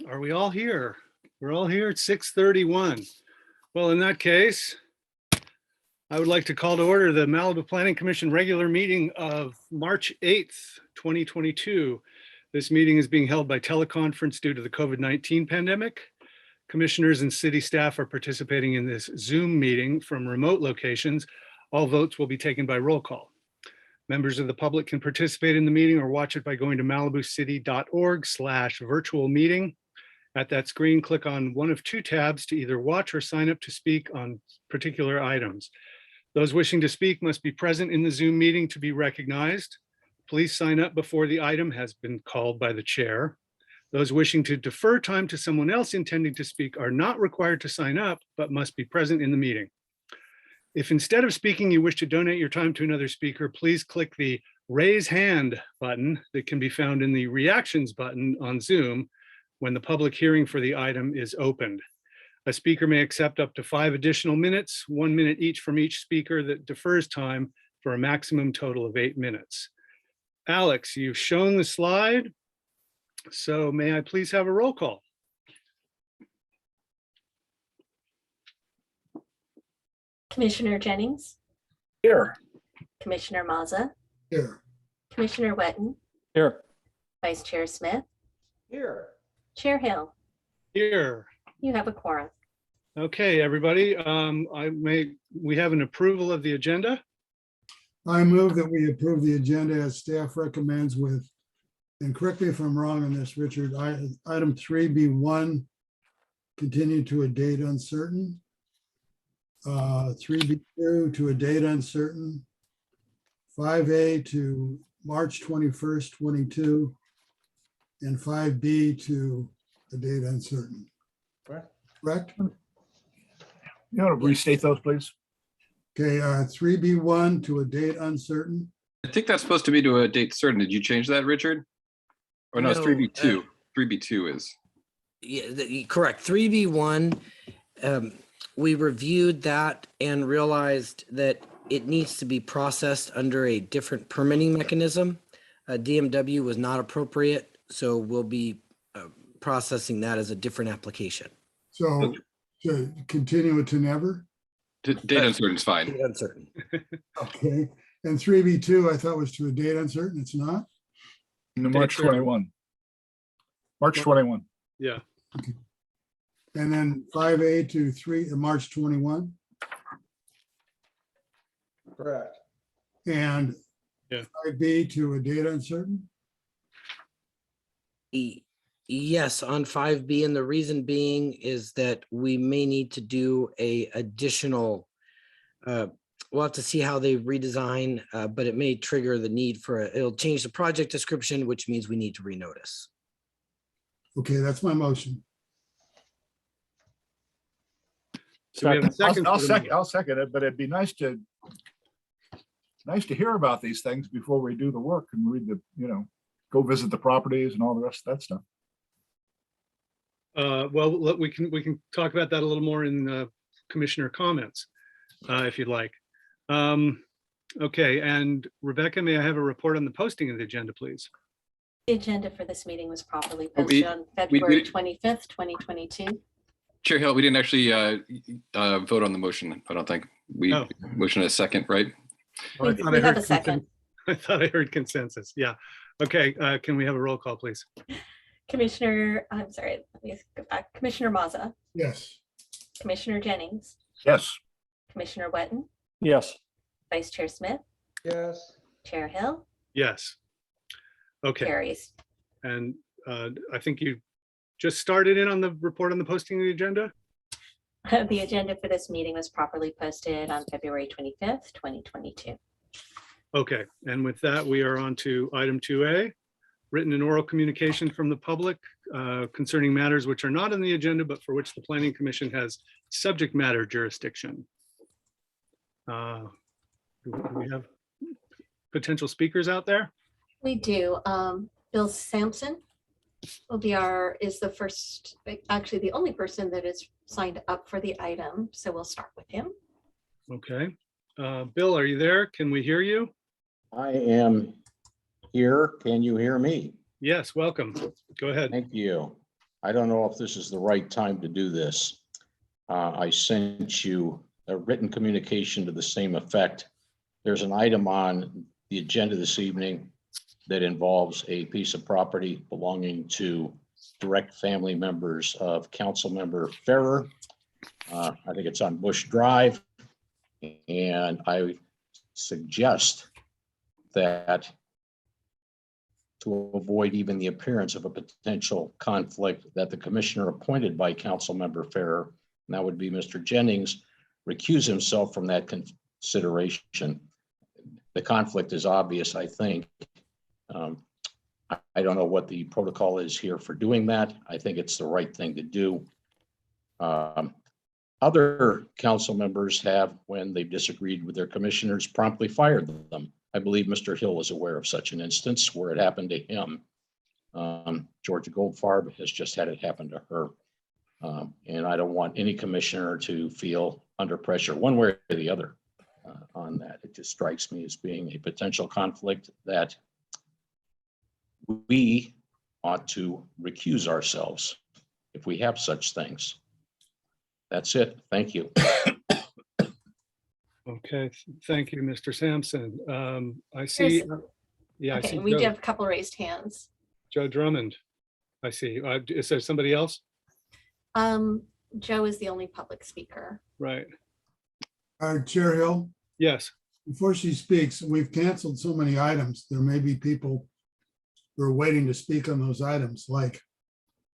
Are we all here? We're all here at 6:31. Well, in that case, I would like to call to order the Malibu Planning Commission regular meeting of March 8th, 2022. This meeting is being held by teleconference due to the COVID-19 pandemic. Commissioners and city staff are participating in this Zoom meeting from remote locations. All votes will be taken by roll call. Members of the public can participate in the meeting or watch it by going to malibucity.org/virtual meeting. At that screen, click on one of two tabs to either watch or sign up to speak on particular items. Those wishing to speak must be present in the Zoom meeting to be recognized. Please sign up before the item has been called by the chair. Those wishing to defer time to someone else intending to speak are not required to sign up, but must be present in the meeting. If instead of speaking, you wish to donate your time to another speaker, please click the raise hand button that can be found in the reactions button on Zoom when the public hearing for the item is opened. A speaker may accept up to 5 additional minutes, 1 minute each from each speaker that defers time for a maximum total of 8 minutes. Alex, you've shown the slide, so may I please have a roll call? Commissioner Jennings, Here. Commissioner Mazza, Here. Commissioner Wetton, Here. Vice Chair Smith, Here. Chair Hill. Here. You have a quorum. Okay, everybody, we have an approval of the agenda. I move that we approve the agenda as staff recommends with, and correct me if I'm wrong on this, Richard, item 3B1, continue to a date uncertain. 3B2 to a date uncertain. 5A to March 21st, 22, and 5B to a date uncertain. Correct? You want to restate those, please? Okay, 3B1 to a date uncertain. I think that's supposed to be to a date certain. Did you change that, Richard? Or no, it's No, 3B2. 3B2 is. Yeah, correct. 3B1, we reviewed that and realized that it needs to be processed under a different permitting mechanism. DMW was not appropriate, so we'll be processing that as a different application. So to continue it to never. Date uncertain is fine. Date uncertain. Okay, and 3B2 I thought was to a date uncertain. It's not? No, March 21. March 21. Yeah. And then 5A to March 21. Correct. And Yeah. 5B to a date uncertain. Yes, on 5B, and the reason being is that we may need to do a additional, we'll have to see how they redesign, but it may trigger the need for, it'll change the project description, which means we need to renotice. Okay, that's my motion. So we have a second. I'll second it, but it'd be nice to hear about these things before we do the work and read the, go visit the properties and all the rest of that stuff. Well, we can talk about that a little more in commissioner comments, if you'd like. Okay, and Rebecca, may I have a report on the posting of the agenda, please? The agenda for this meeting was properly Oh, posted on February 25th, 2022. Chair Hill, we didn't actually vote on the motion, I don't think. We motion a second, right? We have a second. I thought I heard consensus. Yeah. Okay, can we have a roll call, please? Commissioner, I'm sorry, let me go back. Commissioner Mazza, Yes. Commissioner Jennings, Yes. Commissioner Wetton, Yes. Vice Chair Smith, Yes. Chair Hill, Yes. Okay, carries. and I think you just started in on the report on the posting of the agenda? The agenda for this meeting was properly posted on February 25th, 2022. Okay, and with that, we are on to item 2A, written and oral communication from the public concerning matters which are not on the agenda, but for which the Planning Commission has subject matter jurisdiction. Do we have potential speakers out there? We do. Bill Sampson will be is the first, actually the only person that is signed up for the item. So we'll start with him. Okay. Bill, are you there? Can we hear you? I am here. Can you hear me? Yes, welcome. Go ahead. Thank you. I don't know if this is the right time to do this. I sent you a written communication to the same effect. There's an item on the agenda this evening that involves a piece of property belonging to direct family members of Council Member Farrer. I think it's on Bush Drive. And I suggest that to avoid even the appearance of a potential conflict, that the commissioner appointed by Council Member Farrer, and that would be Mr. Jennings, recuse himself from that consideration. The conflict is obvious, I think. I don't know what the protocol is here for doing that. I think it's the right thing to do. Other council members have, when they've disagreed with their commissioners, promptly fired them. I believe Mr. Hill is aware of such an instance where it happened to him. Georgia Goldfarb has just had it happen to her. And I don't want any commissioner to feel under pressure one way or the other on that. It just strikes me as being a potential conflict that we ought to recuse ourselves if we have such things. That's it. Thank you. Okay, thank you, Mr. Sampson. I see, yeah, I Okay, see we do Joe, have a couple raised hands. Joe Drummond. I see. Is there somebody else? Joe is the only public speaker. Right. Chair Hill, Yes. before she speaks, we've canceled so many items. There may be people who are waiting to speak on those items, like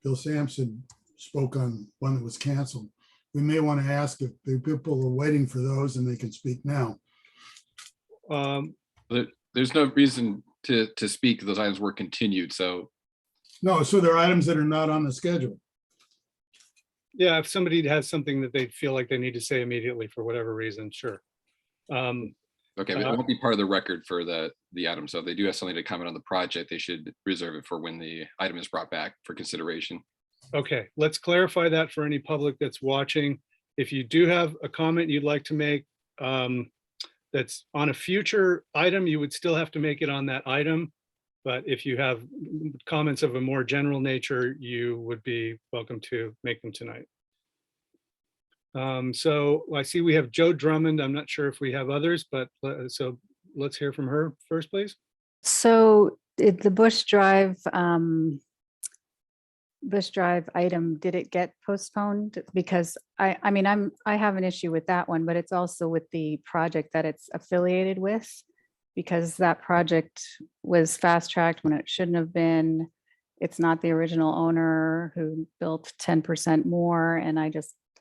Bill Sampson spoke on one that was canceled. We may want to ask if the people are waiting for those and they can speak now. There's no reason to speak. Those items were continued. So No, so there are items that are not on the schedule. Yeah, if somebody has something that they feel like they need to say immediately for whatever reason, sure. okay, but it won't be part of the record for the item. So if they do have something to comment on the project, they should reserve it for when the item is brought back for consideration. Okay, let's clarify that for any public that's watching. If you do have a comment you'd like to make that's on a future item, you would still have to make it on that item. But if you have comments of a more general nature, you would be welcome to make them tonight. So I see we have Joe Drummond. I'm not sure if we have others, but so let's hear from her first, please. So the Bush Drive item, did it get postponed? Because I mean, I have an issue with that one, but it's also with the project that it's affiliated with, because that project was fast tracked when it shouldn't have been. It's not the original owner who built 10% more. And I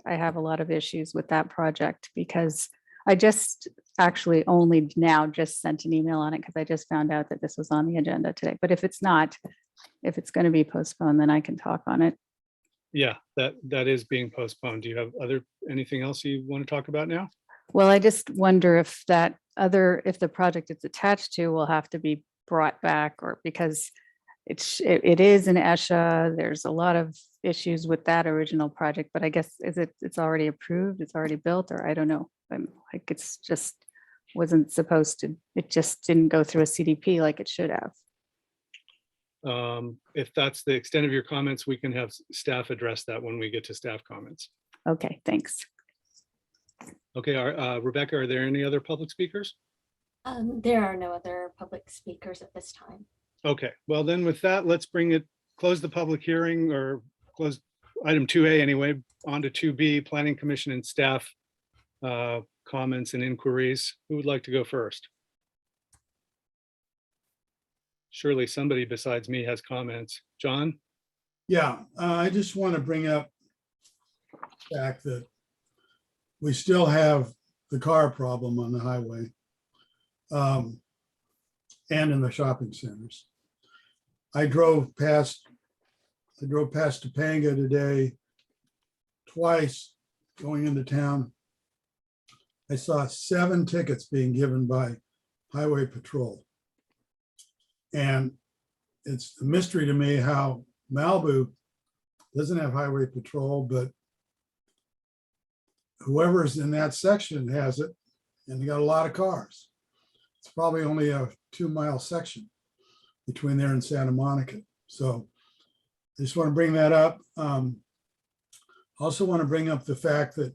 have a lot of issues with that project, because I just actually only now just sent an email on it because I just found out that this was on the agenda today. But if it's not, if it's going to be postponed, then I can talk on it. Yeah, that is being postponed. Do you have anything else you want to talk about now? Well, I just wonder if if the project it's attached to will have to be brought back, or because it is in ESHA. There's a lot of issues with that original project, but I guess it's already approved, it's already built, or I don't know. Like it's just wasn't supposed to, it just didn't go through a CDP like it should have. If that's the extent of your comments, we can have staff address that when we get to staff comments. Okay, thanks. Okay, Rebecca, are there any other public speakers? There are no other public speakers at this time. Okay, well then with that, let's close the public hearing, or close item 2A anyway, on to 2B, Planning Commission and staff comments and inquiries. Who would like to go first? Surely somebody besides me has comments. John? Yeah, I just want to bring up the fact that we still have the car problem on the highway and in the shopping centers. I drove past Topanga today twice going into town. I saw 7 tickets being given by Highway Patrol. And it's a mystery to me how Malibu doesn't have Highway Patrol, but whoever's in that section has it, and they got a lot of cars. It's probably only a 2-mile section between there and Santa Monica. So I just want to bring that up. Also want to bring up the fact that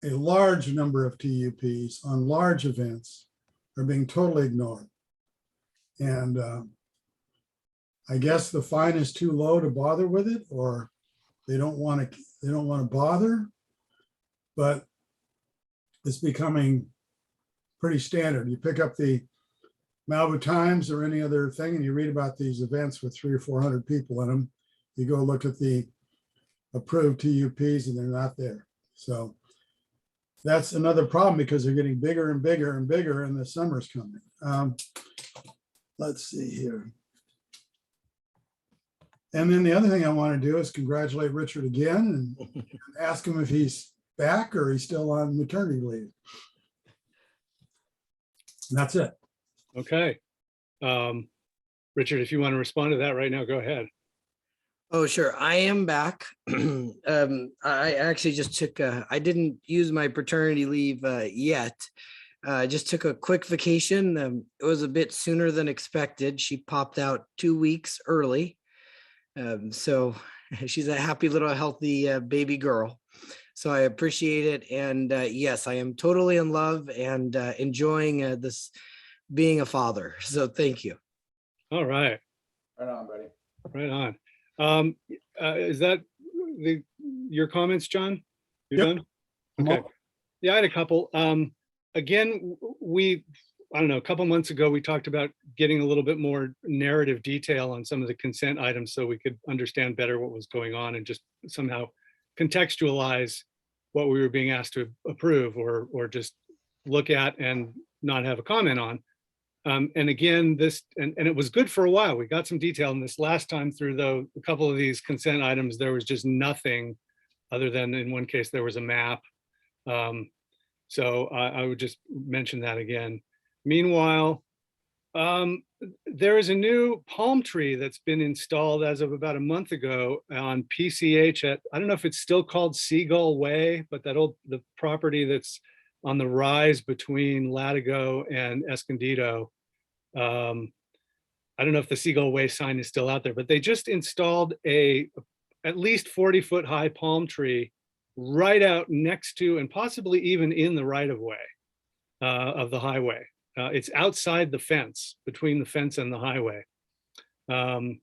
a large number of TUPs on large events are being totally ignored. And I guess the fine is too low to bother with it, or they don't want to bother. But it's becoming pretty standard. You pick up the Malibu Times or any other thing and you read about these events with 300 or 400 people in them. You go look at the approved TUPs and they're not there. So that's another problem because they're getting bigger and bigger and bigger and the summer's coming. Let's see here. And then the other thing I want to do is congratulate Richard again and ask him if he's back or he's still on maternity leave. And that's it. Okay. Richard, if you want to respond to that right now, go ahead. Oh, sure. I am back. I actually just took I didn't use my paternity leave yet. I just took a quick vacation. It was a bit sooner than expected. She popped out 2 weeks early. So she's a happy little healthy baby girl. So I appreciate it. And yes, I am totally in love and enjoying this being a father. So thank you. All right. Right on, buddy. Right on. Is that your comments, John? You're Yep. done? Okay. Yeah, I had a couple. Again, I don't know, a couple months ago, we talked about getting a little bit more narrative detail on some of the consent items so we could understand better what was going on and just somehow contextualize what we were being asked to approve or just look at and not have a comment on. And again, and it was good for a while. We got some detail, and this last time through, though, a couple of these consent items, there was just nothing other than in one case, there was a map. So I would just mention that again. Meanwhile, there is a new palm tree that's been installed as of about a month ago on PCH at, I don't know if it's still called Seagull Way, but the property that's on the rise between Latigo and Escondido. I don't know if the Seagull Way sign is still out there, but they just installed at least 40-foot high palm tree right out next to and possibly even in the right of way of the highway. It's outside the fence, between the fence and the highway. I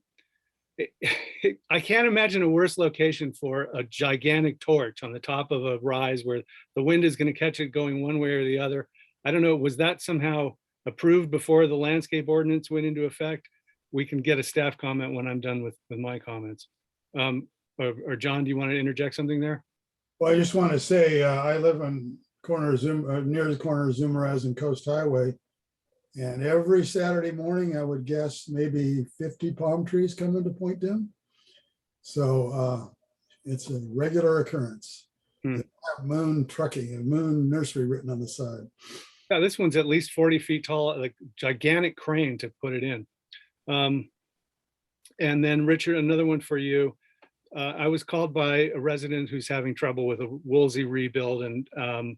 can't imagine a worse location for a gigantic torch on the top of a rise where the wind is going to catch it going one way or the other. I don't know, was that somehow approved before the landscape ordinance went into effect? We can get a staff comment when I'm done with my comments. Or John, do you want to interject something there? Well, I just want to say, I live on near the corner of Zumarez and Coast Highway. And every Saturday morning, I would guess maybe 50 palm trees come into Point Dim. So it's a regular occurrence. They have Moon Trucking and Moon Nursery written on the side. Yeah, this one's at least 40 feet tall, like gigantic crane to put it in. And then Richard, another one for you. I was called by a resident who's having trouble with a Woolsey rebuild, and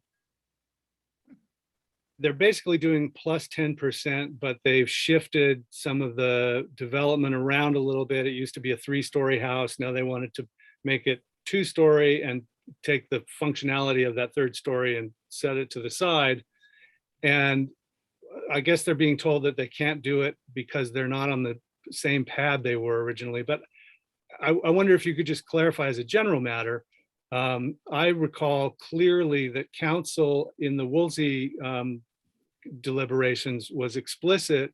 they're basically doing plus 10%, but they've shifted some of the development around a little bit. It used to be a 3-story house. Now they wanted to make it 2-story and take the functionality of that 3rd story and set it to the side. And I guess they're being told that they can't do it because they're not on the same pad they were originally. But I wonder if you could just clarify as a general matter. I recall clearly that council in the Woolsey deliberations was explicit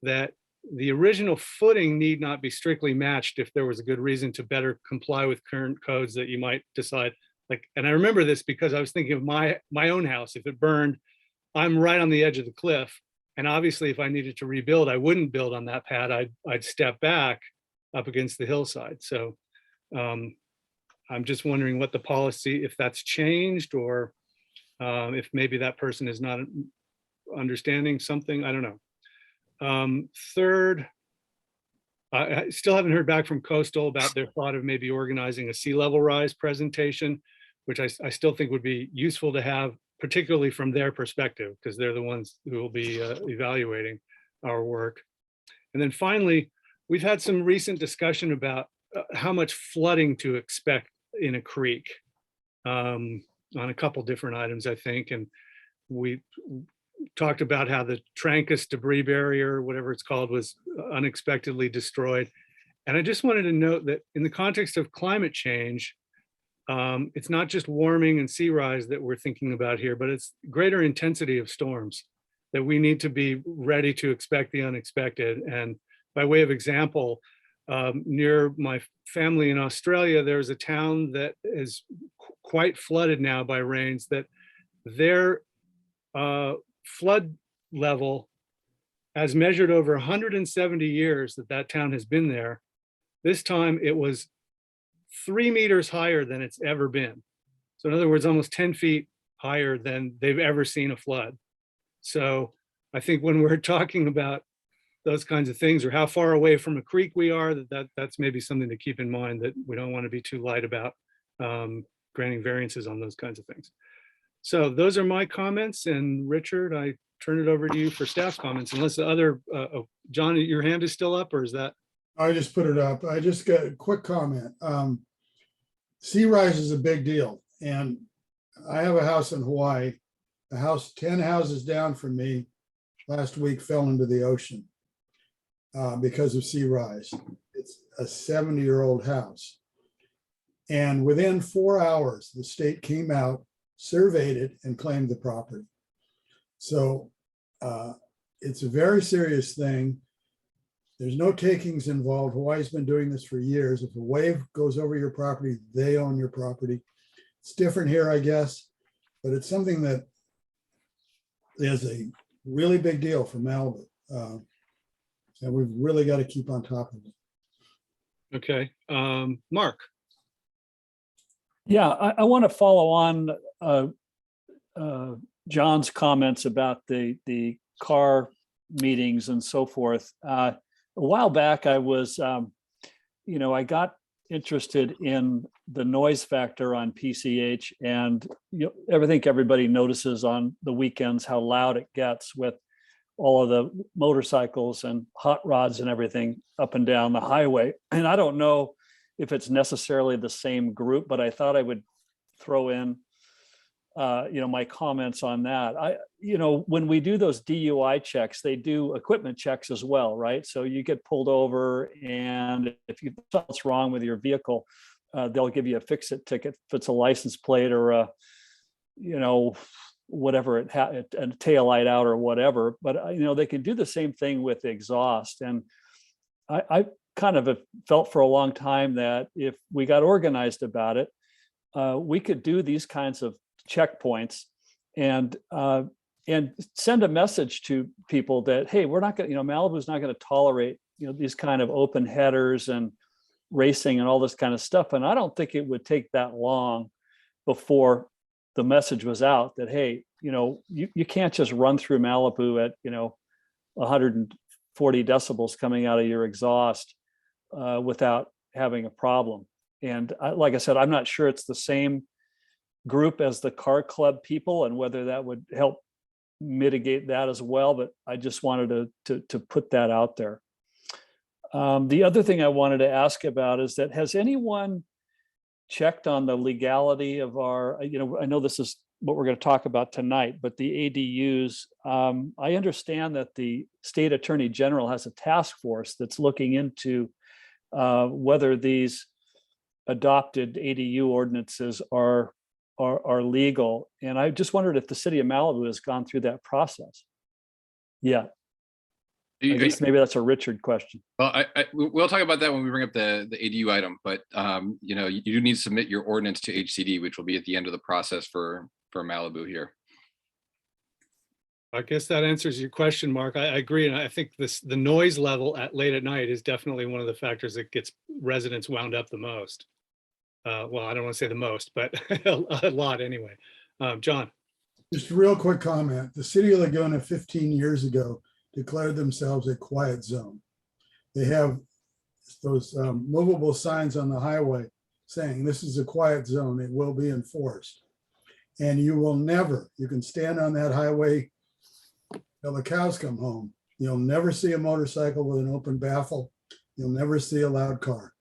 that the original footing need not be strictly matched if there was a good reason to better comply with current codes that you might decide. Like, and I remember this because I was thinking of my own house. If it burned, I'm right on the edge of the cliff. And obviously if I needed to rebuild, I wouldn't build on that pad. I'd step back up against the hillside. So I'm just wondering what the policy, if that's changed, or if maybe that person is not understanding something, I don't know. Third, I still haven't heard back from Coastal about their thought of maybe organizing a sea level rise presentation, which I still think would be useful to have, particularly from their perspective, because they're the ones who will be evaluating our work. And then finally, we've had some recent discussion about how much flooding to expect in a creek on a couple different items, I think. And we talked about how the Trancas debris barrier, whatever it's called, was unexpectedly destroyed. And I just wanted to note that in the context of climate change, it's not just warming and sea rise that we're thinking about here, but it's greater intensity of storms, that we need to be ready to expect the unexpected. And by way of example, near my family in Australia, there's a town that is quite flooded now by rains, that their flood level, as measured over 170 years that that town has been there, this time it was 3 meters higher than it's ever been. So in other words, almost 10 feet higher than they've ever seen a flood. So I think when we're talking about those kinds of things, or how far away from a creek we are, that's maybe something to keep in mind, that we don't want to be too light about granting variances on those kinds of things. So those are my comments, and Richard, I turn it over to you for staff comments, unless the other, John, your hand is still up, or is that? I just put it up. I just got a quick comment. Sea rise is a big deal. And I have a house in Hawaii. A house 10 houses down from me last week fell into the ocean because of sea rise. It's a 70-year-old house. And within 4 hours, the state came out, surveyed it, and claimed the property. So it's a very serious thing. There's no takings involved. Hawaii's been doing this for years. If a wave goes over your property, they own your property. It's different here, I guess, but it's something that is a really big deal for Malibu. And we've really got to keep on top of it. Okay, Mark. Yeah, I want to follow on John's comments about the car meetings and so forth. A while back, I was, I got interested in the noise factor on PCH, and I think everybody notices on the weekends how loud it gets with all of the motorcycles and hot rods and everything up and down the highway. And I don't know if it's necessarily the same group, but I thought I would throw in my comments on that. When we do those DUI checks, they do equipment checks as well, right? So you get pulled over, and if you something's wrong with your vehicle, they'll give you a fix-it ticket if it's a license plate or a, whatever a tail light out or whatever. But they can do the same thing with the exhaust. And I kind of have felt for a long time that if we got organized about it, we could do these kinds of checkpoints and send a message to people that, hey, we're not going to, Malibu's not going to tolerate, these kind of open headers and racing and all this kind of stuff. And I don't think it would take that long before the message was out that, hey, you can't just run through Malibu at, 140 decibels coming out of your exhaust without having a problem. And like I said, I'm not sure it's the same group as the car club people and whether that would help mitigate that as well, but I just wanted to put that out there. The other thing I wanted to ask about is that, has anyone checked on the legality of our, I know this is what we're going to talk about tonight, but the ADUs, I understand that the state attorney general has a task force that's looking into whether these adopted ADU ordinances are legal. And I just wondered if the city of Malibu has gone through that process. Yeah. I guess maybe that's a Richard question. Well, we'll talk about that when we bring up the ADU item, but you do need to submit your ordinance to HCD, which will be at the end of the process for Malibu here. I guess that answers your question, Mark. I agree. And I think the noise level late at night is definitely one of the factors that gets residents wound up the most. Well, I don't want to say the most, but a lot anyway. John. Just a real quick comment. The city of Laguna 15 years ago declared themselves a quiet zone. They have those movable signs on the highway saying this is a quiet zone. It will be enforced. And you will never, you can stand on that highway till the cows come home. You'll never see a motorcycle with an open baffle you'll never see a loud car,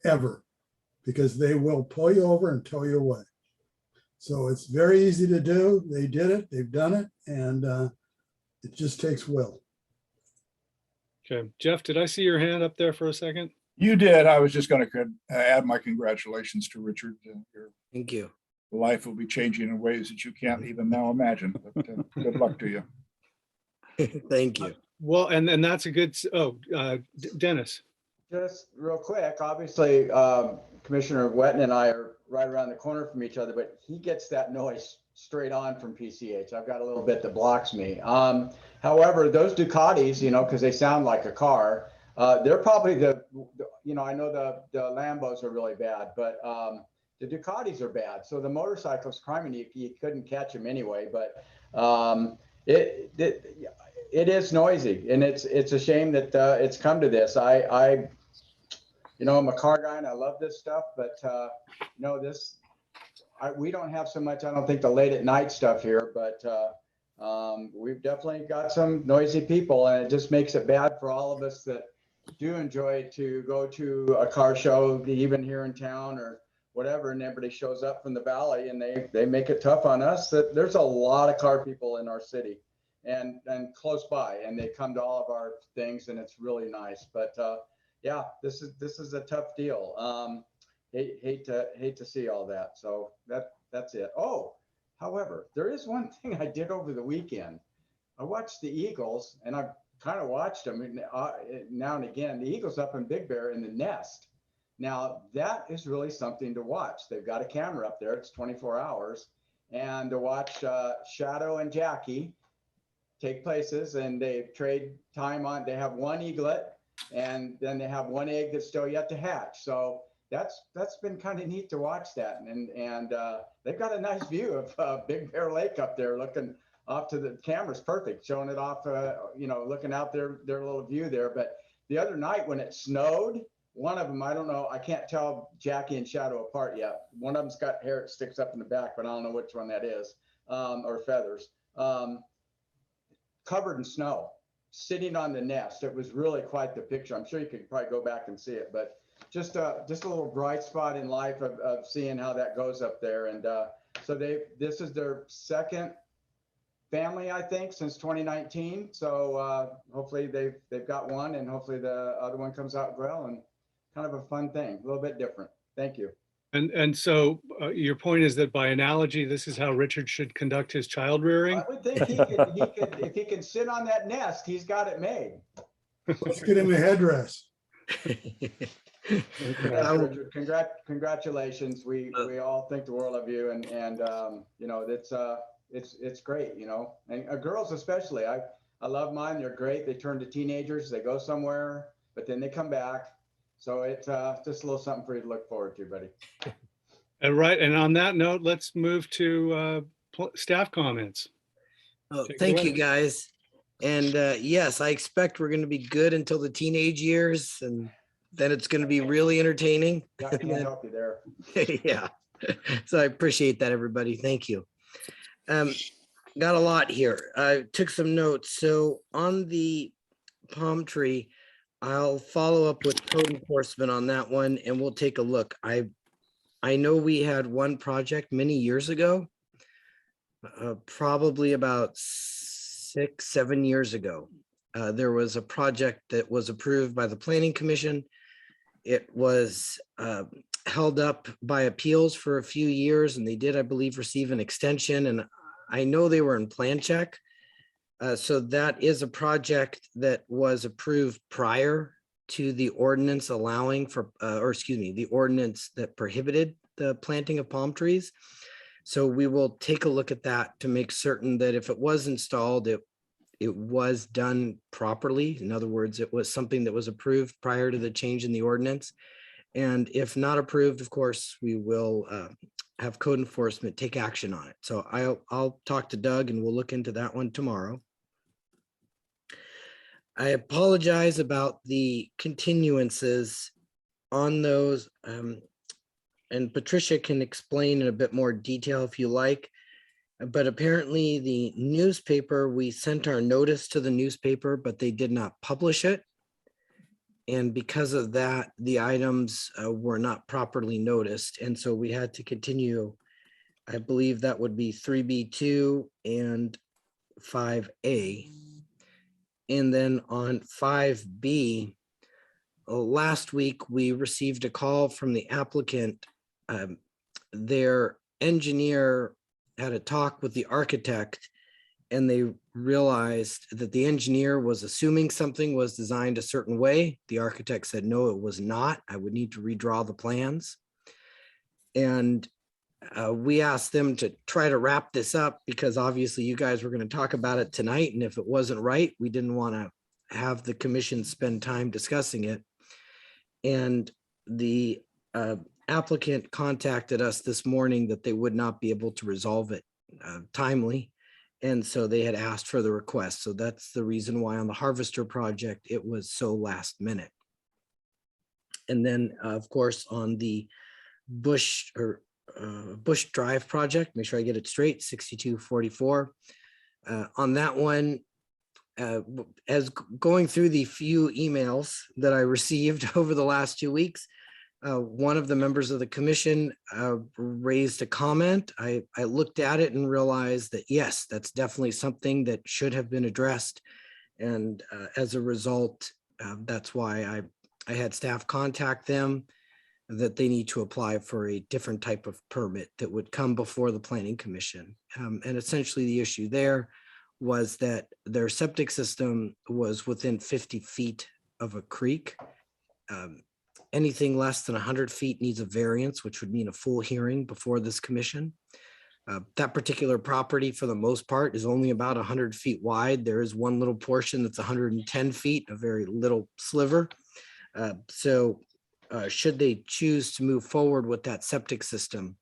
ever, because they will pull you over and tow you away. So it's very easy to do. They did it, they've done it, and it just takes will. Okay, Jeff, did I see your hand up there for a second? You did. I was just going to add my congratulations to Richard. Your Thank you. life will be changing in ways that you can't even now imagine. But good luck to you. Thank you. Well, and that's a good, Dennis. Just real quick, obviously, Commissioner Wetton and I are right around the corner from each other, but he gets that noise straight on from PCH. I've got a little bit that blocks me. However, those Ducatis, because they sound like a car, they're probably I know the Lambos are really bad, but the Ducatis are bad. So the motorcyclist climbing, you couldn't catch them anyway, but it is noisy, and it's a shame that it's come to this. I'm a car guy and I love this stuff, but we don't have so much, I don't think, the late at night stuff here, but we've definitely got some noisy people, and it just makes it bad for all of us that do enjoy to go to a car show, even here in town or whatever, and everybody shows up from the valley and they make it tough on us. That there's a lot of car people in our city and close by, and they come to all of our things, and it's really nice. But yeah, this is a tough deal. Hate to see all that. So that's it. Oh, however, there is one thing I did over the weekend. I watched the Eagles, and I've kind of watched them now and again. The Eagles up in Big Bear in the nest. Now that is really something to watch. They've got a camera up there. It's 24 hours, and to watch Shadow and Jackie take places, and they trade time on. They have one eaglet, and then they have one egg that's still yet to hatch. So that's been kind of neat to watch that, and they've got a nice view of Big Bear Lake up there, looking off to the camera's perfect, showing it off, looking out their little view there. But the other night when it snowed, one of them, I don't know, I can't tell Jackie and Shadow apart yet. One of them's got hair that sticks up in the back, but I don't know which one that is, or feathers, covered in snow, sitting on the nest. It was really quite the picture. I'm sure you could probably go back and see it, but just a little bright spot in life of seeing how that goes up there. And so this is their second family, I think, since 2019. So hopefully they've got one, and hopefully the other one comes out well, and kind of a fun thing, a little bit different. Thank you. And so your point is that by analogy, this is how Richard should conduct his child rearing? I would think he could, if he can sit on that nest, he's got it made. Let's get him a headdress. Richard, congratulations. We all think the world of you, and it's great, and girls especially. I love mine. They're great. They turn to teenagers. They go somewhere, but then they come back. So it's just a little something for you to look forward to, buddy. Right. And on that note, let's move to staff comments. Oh, Take it thank you, away. guys. And yes, I expect we're going to be good until the teenage years, and then it's going to be really entertaining. Yeah, I can't help you there. Yeah. So I appreciate that, everybody. Thank you. Got a lot here. I took some notes. So on the palm tree, I'll follow up with code enforcement on that one, and we'll take a look. I know we had one project many years ago, probably about 6-7 years ago. There was a project that was approved by the Planning Commission. It was held up by appeals for a few years, and they did, I believe, receive an extension. And I know they were in plan check. So that is a project that was approved prior to the ordinance allowing for, the ordinance that prohibited the planting of palm trees. So we will take a look at that to make certain that if it was installed, it was done properly. In other words, it was something that was approved prior to the change in the ordinance. And if not approved, of course, we will have code enforcement take action on it. So I'll talk to Doug and we'll look into that one tomorrow. I apologize about the continuances on those. And Patricia can explain in a bit more detail if you like. But apparently the newspaper, we sent our notice to the newspaper, but they did not publish it. And because of that, the items were not properly noticed. And so we had to continue. I believe that would be 3B2 and 5A. And then on 5B, last week, we received a call from the applicant. Their engineer had a talk with the architect, and they realized that the engineer was assuming something was designed a certain way. The architect said, no, it was not. I would need to redraw the plans. And we asked them to try to wrap this up because obviously you guys were going to talk about it tonight. And if it wasn't right, we didn't want to have the commission spend time discussing it. And the applicant contacted us this morning that they would not be able to resolve it timely. And so they had asked for the request. So that's the reason why on the Harvester project, it was so last minute. And then, of course, on the Bush Drive project, make sure I get it straight, 6244. On that one, as going through the few emails that I received over the last 2 weeks, one of the members of the commission raised a comment. I looked at it and realized that, yes, that's definitely something that should have been addressed. And as a result, that's why I had staff contact them that they need to apply for a different type of permit that would come before the planning commission. And essentially the issue there was that their septic system was within 50 feet of a creek. Anything less than 100 feet needs a variance, which would mean a full hearing before this commission. That particular property, for the most part, is only about 100 feet wide. There is one little portion that's 110 feet, a very little sliver. Should they choose to move forward with that septic system,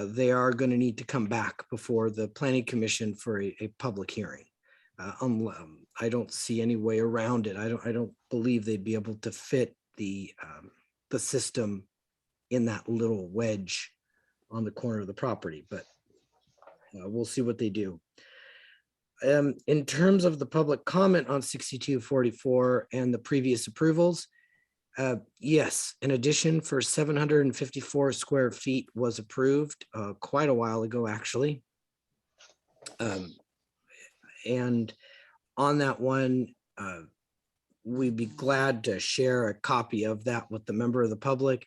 they are going to need to come back before the planning commission for a public hearing. I don't see any way around it. I don't believe they'd be able to fit the system in that little wedge on the corner of the property, but we'll see what they do. In terms of the public comment on 6244 and the previous approvals, yes, an addition for 754 square feet was approved quite a while ago, actually. And on that one, we'd be glad to share a copy of that with the member of the public.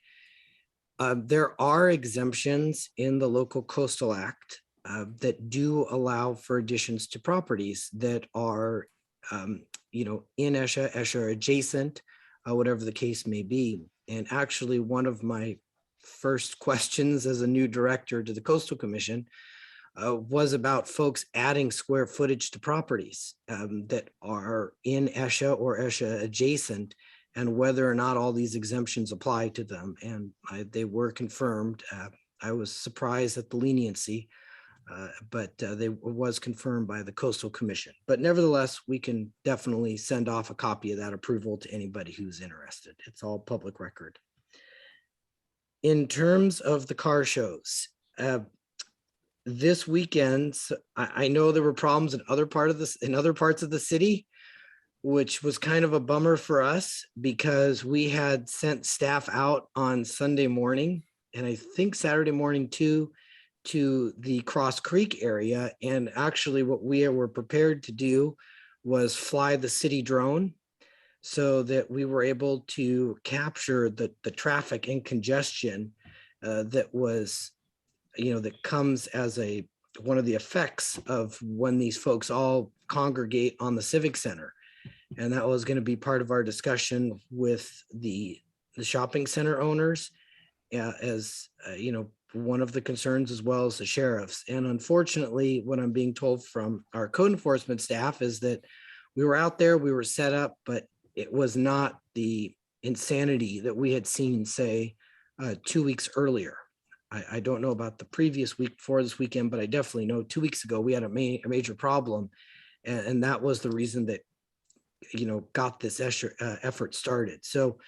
There are exemptions in the Local Coastal Act that do allow for additions to properties that are, in ESHA adjacent, whatever the case may be. And actually, one of my first questions as a new director to the Coastal Commission was about folks adding square footage to properties that are in ESHA or ESHA adjacent, and whether or not all these exemptions apply to them. And they were confirmed. I was surprised at the leniency, but they was confirmed by the Coastal Commission. But nevertheless, we can definitely send off a copy of that approval to anybody who's interested. It's all public record. In terms of the car shows, this weekend, I know there were problems in other parts of the city, which was kind of a bummer for us because we had sent staff out on Sunday morning and I think Saturday morning too, to the Cross Creek area. And actually what we were prepared to do was fly the city drone so that we were able to capture the traffic and congestion that was, that comes as one of the effects of when these folks all congregate on the Civic Center. And that was going to be part of our discussion with the shopping center owners, as one of the concerns, as well as the sheriffs. And unfortunately, what I'm being told from our code enforcement staff is that we were out there, we were set up, but it was not the insanity that we had seen, say, 2 weeks earlier. I don't know about the previous week before this weekend, but I definitely know 2 weeks ago we had a major problem. And that was the reason that, got this effort started. So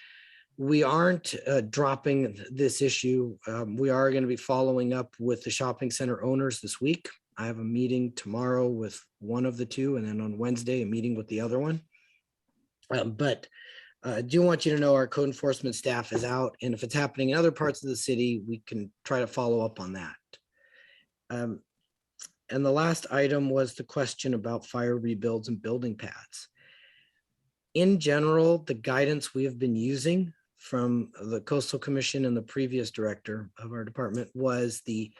we aren't dropping this issue. We are going to be following up with the shopping center owners this week. I have a meeting tomorrow with one of the two, and then on Wednesday, a meeting with the other one. But I do want you to know our code enforcement staff is out, and if it's happening in other parts of the city, we can try to follow up on that. And the last item was the question about fire rebuilds and building pads. In general, the guidance we have been using from the Coastal Commission and the previous director of our department was the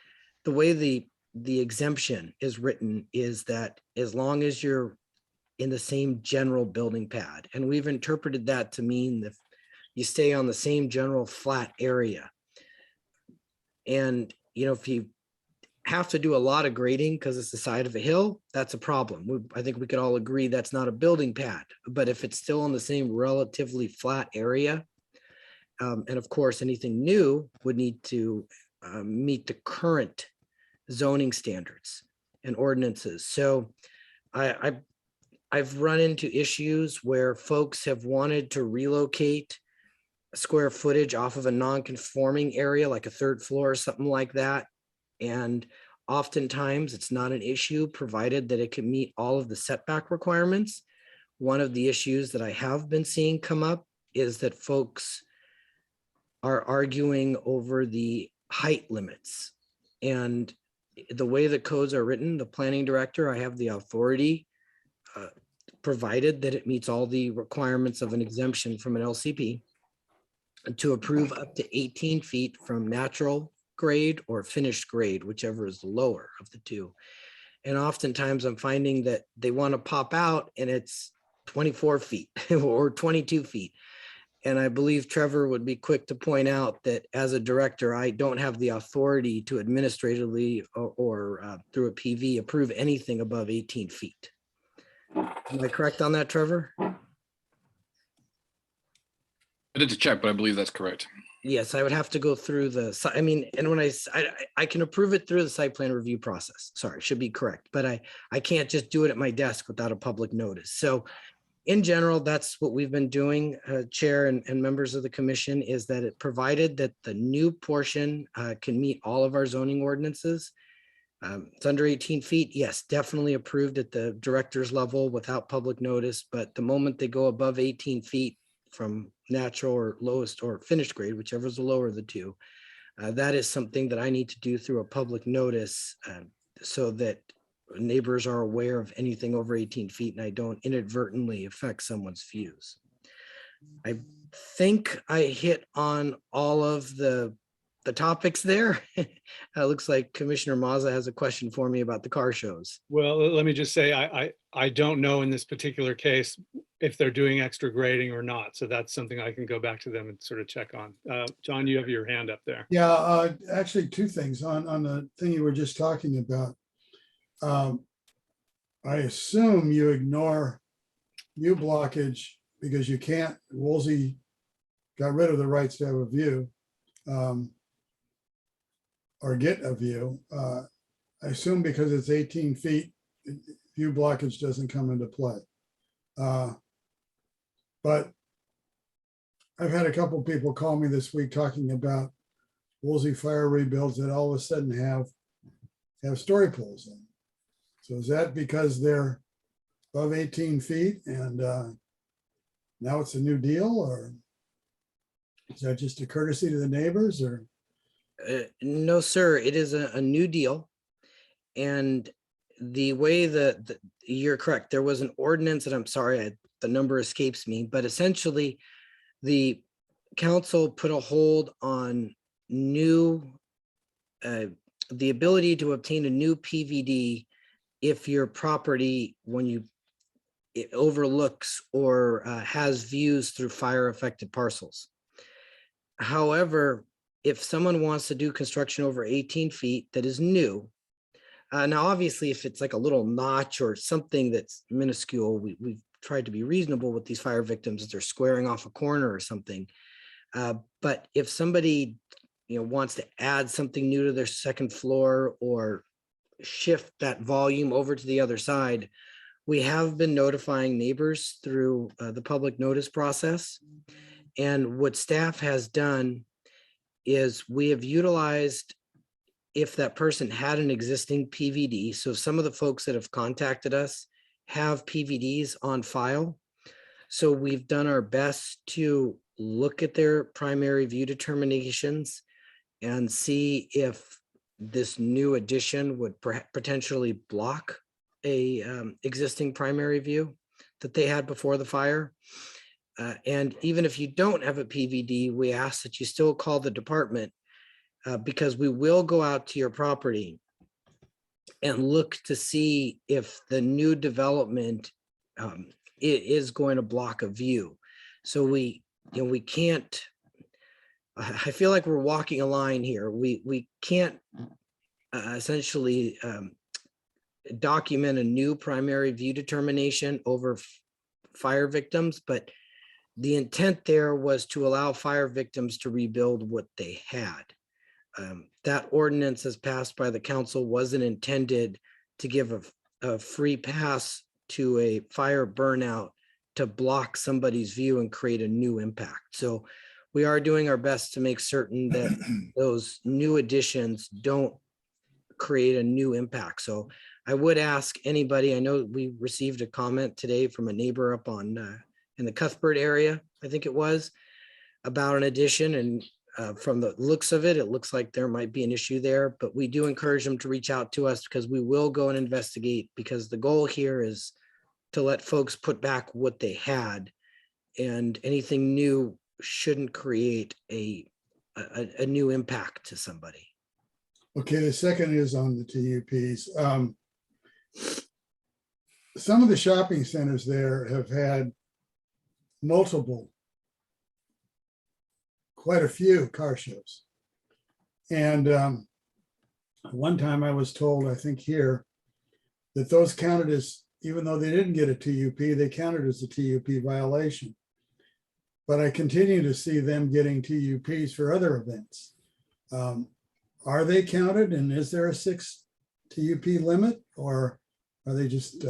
way the exemption is written is that as long as you're in the same general building pad, and we've interpreted that to mean that you stay on the same general flat area. And, if you have to do a lot of grading because it's the side of a hill, that's a problem. I think we could all agree that's not a building pad, but if it's still on the same relatively flat area, and of course, anything new would need to meet the current zoning standards and ordinances. So I've run into issues where folks have wanted to relocate square footage off of a non-conforming area, like a third floor or something like that. And oftentimes it's not an issue, provided that it can meet all of the setback requirements. One of the issues that I have been seeing come up is that folks are arguing over the height limits. And the way the codes are written, the planning director, I have the authority, provided that it meets all the requirements of an exemption from an LCP, to approve up to 18 feet from natural grade or finished grade, whichever is the lower of the two. And oftentimes I'm finding that they want to pop out and it's 24 feet or 22 feet. And I believe Trevor would be quick to point out that as a director, I don't have the authority to administratively or through a PV approve anything above 18 feet. Am I correct on that, Trevor? I did to check, but I believe that's correct. Yes, I would have to go through and when I can approve it through the site plan review process. Sorry, should be correct, but I can't just do it at my desk without a public notice. So in general, that's what we've been doing, Chair and members of the commission, is that it provided that the new portion can meet all of our zoning ordinances. It's under 18 feet. Yes, definitely approved at the director's level without public notice. But the moment they go above 18 feet from natural or lowest or finished grade, whichever is the lower of the two, that is something that I need to do through a public notice so that neighbors are aware of anything over 18 feet and I don't inadvertently affect someone's views. I think I hit on all of the topics there. Looks like Commissioner Mazza has a question for me about the car shows. Well, let me just say, I don't know in this particular case if they're doing extra grading or not. So that's something I can go back to them and sort of check on. John, you have your hand up there. Yeah, actually, two things on the thing you were just talking about. I assume you ignore view blockage because you can't. Woolsey got rid of the rights to have a view or get a view. I assume because it's 18 feet, view blockage doesn't come into play. But I've had a couple people call me this week talking about Woolsey fire rebuilds that all of a sudden have story poles in. So is that because they're above 18 feet and now it's a new deal, or is that just a courtesy to the neighbors, or? No, sir, it is a new deal. And the way that you're correct, there was an ordinance, and I'm sorry, the number escapes me, but essentially the council put a hold on new, the ability to obtain a new PVD if your property, when it overlooks or has views through fire affected parcels. However, if someone wants to do construction over 18 feet that is new, now obviously if it's like a little notch or something that's minuscule, we've tried to be reasonable with these fire victims if they're squaring off a corner or something. But if somebody wants to add something new to their second floor or shift that volume over to the other side, we have been notifying neighbors through the public notice process. And what staff has done is we have utilized, if that person had an existing PVD, so some of the folks that have contacted us have PVDs on file. So we've done our best to look at their primary view determinations and see if this new addition would potentially block a existing primary view that they had before the fire. And even if you don't have a PVD, we ask that you still call the department because we will go out to your property and look to see if the new development it is going to block a view. So we can't, I feel like we're walking a line here. We can't essentially document a new primary view determination over fire victims, but the intent there was to allow fire victims to rebuild what they had. That ordinance as passed by the council wasn't intended to give a free pass to a fire burnout to block somebody's view and create a new impact. So we are doing our best to make certain that those new additions don't create a new impact. So I would ask anybody, I know we received a comment today from a neighbor up on in the Cuthbert area, I think it was, about an addition. And from the looks of it, it looks like there might be an issue there, but we do encourage them to reach out to us because we will go and investigate, because the goal here is to let folks put back what they had, and anything new shouldn't create a new impact to somebody. Okay, the second is on the TUPs. Some of the shopping centers there have had quite a few car shows. And one time I was told, I think here, that those counted as, even though they didn't get a TUP, they counted as a TUP violation. But I continue to see them getting TUPs for other events. Are they counted, and is there a 6 TUP limit, or are they just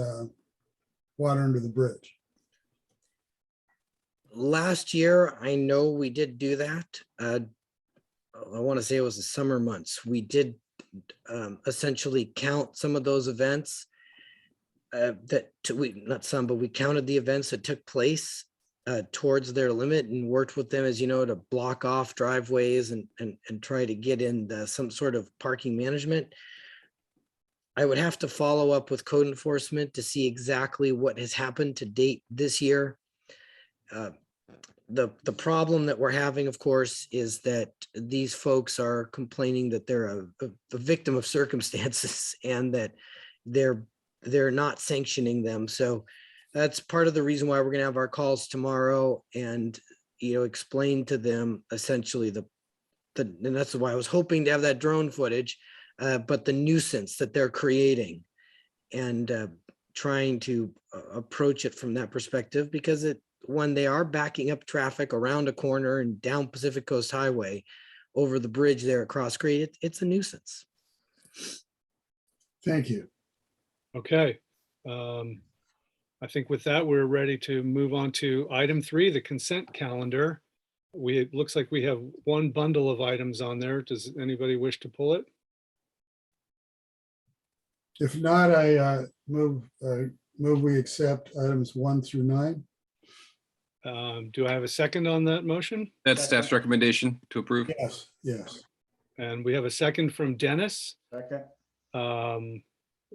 water under the bridge? Last year, I know we did do that. I want to say it was the summer months. We did essentially count some of those events not some, but we counted the events that took place towards their limit and worked with them, as you know, to block off driveways and try to get in some sort of parking management. I would have to follow up with code enforcement to see exactly what has happened to date this year. The problem that we're having, of course, is that these folks are complaining that they're a victim of circumstances and that they're not sanctioning them. So that's part of the reason why we're going to have our calls tomorrow and, explain to them essentially and that's why I was hoping to have that drone footage, but the nuisance that they're creating and trying to approach it from that perspective, because when they are backing up traffic around a corner and down Pacific Coast Highway over the bridge there at Cross Creek, it's a nuisance. Thank you. Okay. I think with that, we're ready to move on to item 3, the consent calendar. It looks like we have one bundle of items on there. Does anybody wish to pull it? If not, I move we accept items 1 through 9. Do I have a second on that motion? That's staff's recommendation to approve. Yes. And we have a second from Dennis. Second.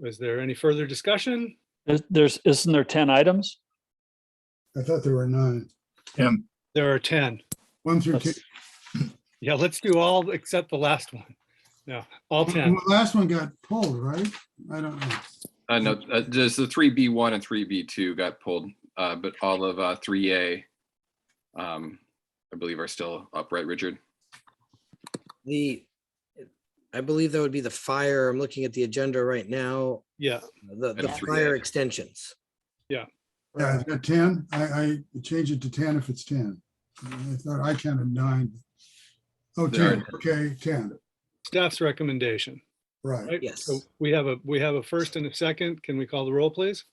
Is there any further discussion? Isn't there 10 items? I thought there were 9. And There are 10. 1 through 2. Let's- Yeah, let's do all except the last one. Yeah, all 10. The last one got pulled, right? I don't know. No, just the 3B1 and 3B2 got pulled, but all of 3A, I believe, are still up, right, Richard? I believe that would be the fire. I'm looking at the agenda right now. Yeah, The And 3A. fire extensions. Yeah, it's got 10. I changed it to 10 if it's 10. I thought I counted 9. Oh, There 10. Okay, 10. staff's recommendation. Right. Right? Yes. So we have a first and a second. Can we call the roll, please?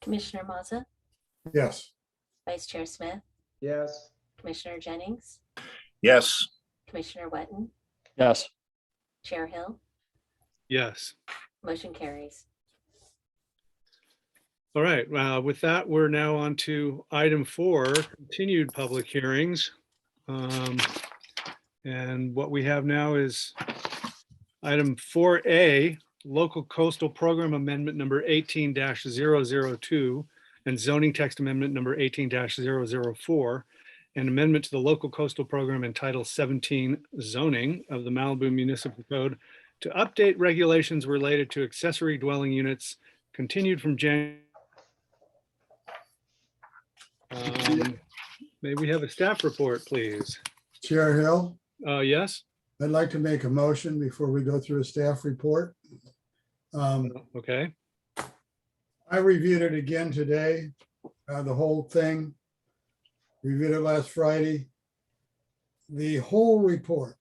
Commissioner Maza, Yes. Vice Chair Smith, Yes. Commissioner Jennings, yes, Commissioner Wetton, Yes. Chair Hill, Yes. motion carries. All right, with that, we're now on to item 4, continued public hearings. And what we have now is item 4A, local coastal program amendment number 18-002 and zoning text amendment number 18-004, an amendment to the local coastal program in Title 17 zoning of the Malibu Municipal Code to update regulations related to accessory dwelling units, continued from January. May we have a staff report, please? Chair Hill, Yes? I'd like to make a motion before we go through a staff report. Okay, I reviewed it again today, the whole thing. Reviewed it last Friday. The whole report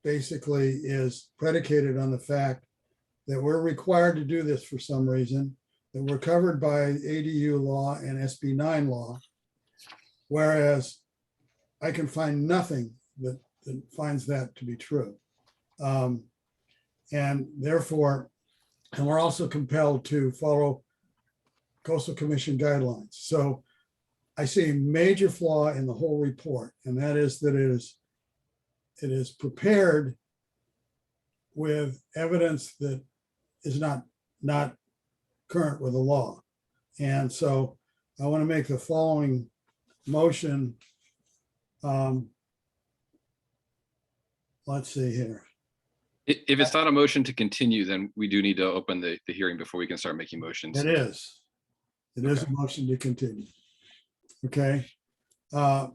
basically is predicated on the fact that we're required to do this for some reason, that we're covered by ADU law and SB 9 law. Whereas I can find nothing that finds that to be true. And therefore, and we're also compelled to follow Coastal Commission guidelines. So I see a major flaw in the whole report, and that is that it is prepared with evidence that is not current with the law. And so I want to make the following motion. Let's see here. If it's not a motion to continue, then we do need to open the hearing before we can start making motions. It is. It is a motion to continue. Okay. The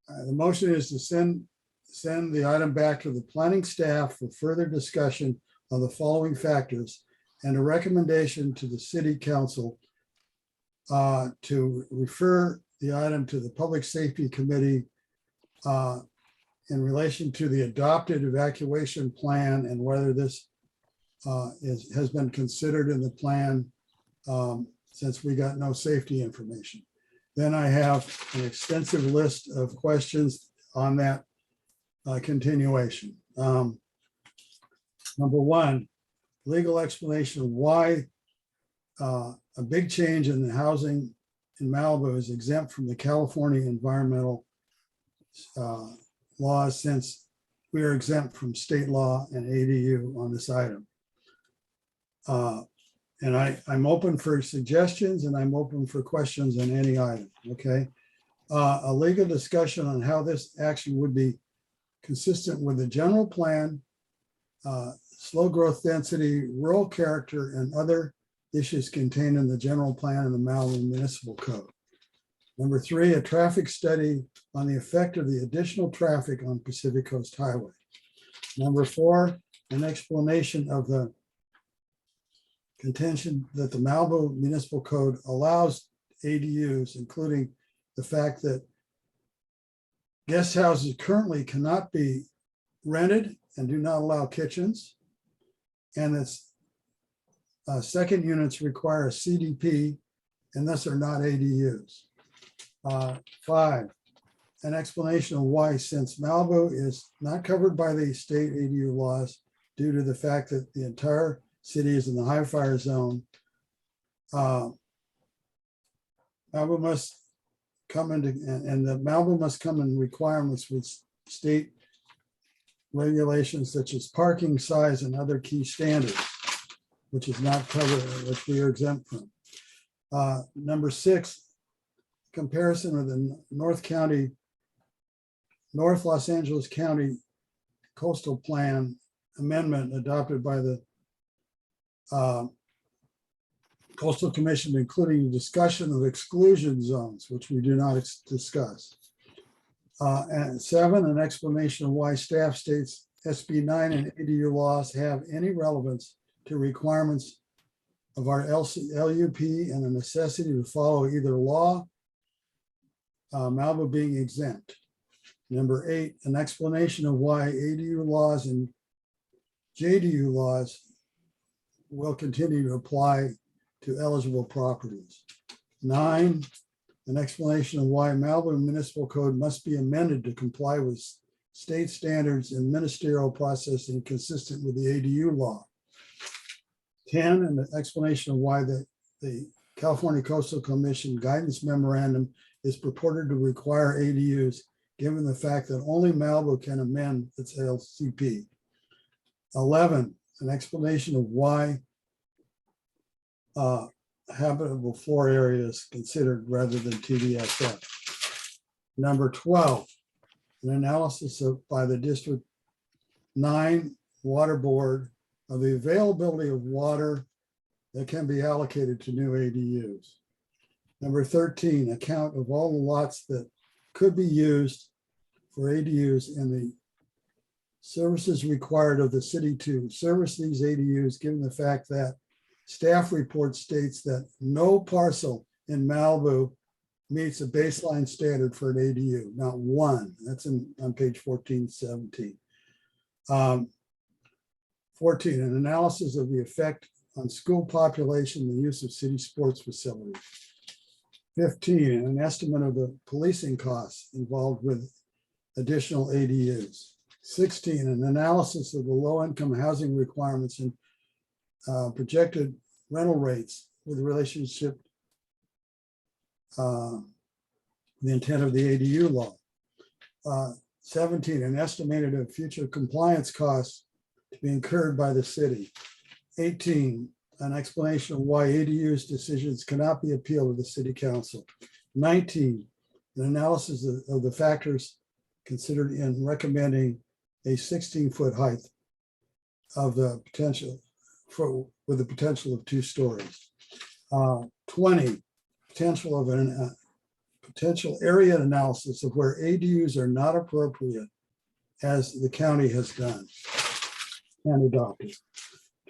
motion is to send the item back to the planning staff for further discussion of the following factors and a recommendation to the city council to refer the item to the Public Safety Committee in relation to the adopted evacuation plan and whether this has been considered in the plan since we got no safety information. Then I have an extensive list of questions on that continuation. Number one, legal explanation of why a big change in the housing in Malibu is exempt from the California environmental laws since we are exempt from state law and ADU on this item. And I'm open for suggestions and I'm open for questions on any item, okay? A legal discussion on how this action would be consistent with the general plan, slow growth density, rural character, and other issues contained in the general plan and the Malibu Municipal Code. Number three, a traffic study on the effect of the additional traffic on Pacific Coast Highway. Number four, an explanation of the contention that the Malibu Municipal Code allows ADUs, including the fact that guest houses currently cannot be rented and do not allow kitchens. And that's second units require a CDP and thus are not ADUs. Five, an explanation of why, since Malibu is not covered by the state ADU laws due to the fact that the entire city is in the high fire zone, Malibu must come into, and the Malibu must come in requirements with state regulations such as parking size and other key standards, which is not covered, which we are exempt from. Number six, comparison with the North Los Angeles County Coastal Plan amendment adopted by the Coastal Commission, including discussion of exclusion zones, which we do not discuss. And seven, an explanation of why staff states SB 9 and ADU laws have any relevance to requirements of our LUP and the necessity to follow either law, Malibu being exempt. Number eight, an explanation of why ADU laws and JDU laws will continue to apply to eligible properties. Nine, an explanation of why Malibu Municipal Code must be amended to comply with state standards and ministerial processing consistent with the ADU law. 10, an explanation of why the the California Coastal Commission guidance memorandum is purported to require ADUs, given the fact that only Malibu can amend its LCP. 11, an explanation of why habitable floor area is considered rather than TDSF. Number 12, an analysis by the District 9 Water Board of the availability of water that can be allocated to new ADUs. Number 13, account of all the lots that could be used for ADUs and the services required of the city to service these ADUs, given the fact that staff report states that no parcel in Malibu meets a baseline standard for an ADU, not one. That's on page 1417. 14, an analysis of the effect on school population, the use of city sports facilities. 15, an estimate of the policing costs involved with additional ADUs. 16, an analysis of the low-income housing requirements and projected rental rates with relationship the intent of the ADU law. 17, an estimated of future compliance costs to be incurred by the city. 18, an explanation of why ADU's decisions cannot be appealed to the city council. 19, an analysis of the factors considered in recommending a 16-foot height of the potential with the potential of 2 stories. 20, potential of potential area analysis of where ADUs are not appropriate, as the county has done and adopted.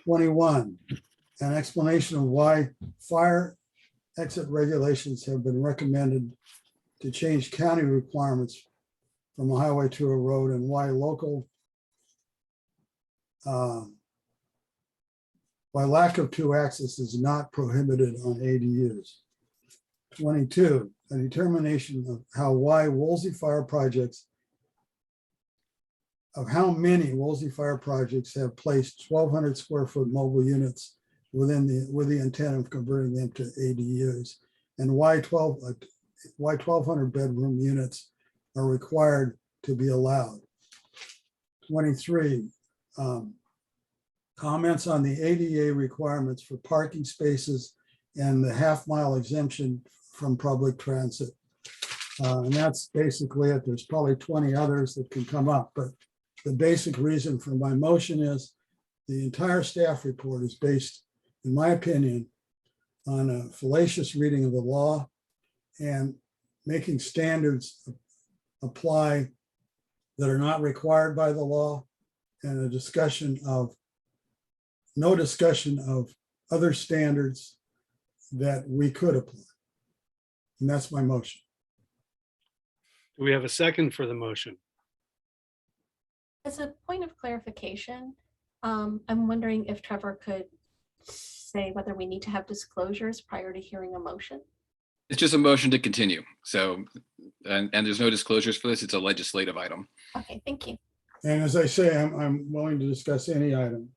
21, an explanation of why fire exit regulations have been recommended to change county requirements from a highway to a road, and why lack of 2 access is not prohibited on ADUs. 22, a determination of how many Woolsey Fire projects have placed 1,200 square foot mobile units with the intent of converting them to ADUs, and why 1,200 bedroom units are required to be allowed. 23, comments on the ADA requirements for parking spaces and the half-mile exemption from public transit. And that's basically it. There's probably 20 others that can come up, but the basic reason for my motion is the entire staff report is based, in my opinion, on a fallacious reading of the law and making standards apply that are not required by the law, and no discussion of other standards that we could apply. And that's my motion. Do we have a second for the motion? As a point of clarification, I'm wondering if Trevor could say whether we need to have disclosures prior to hearing a motion. It's just a motion to continue. So, and there's no disclosures for this. It's a legislative item. Okay, thank you. And as I say, I'm willing to discuss any item.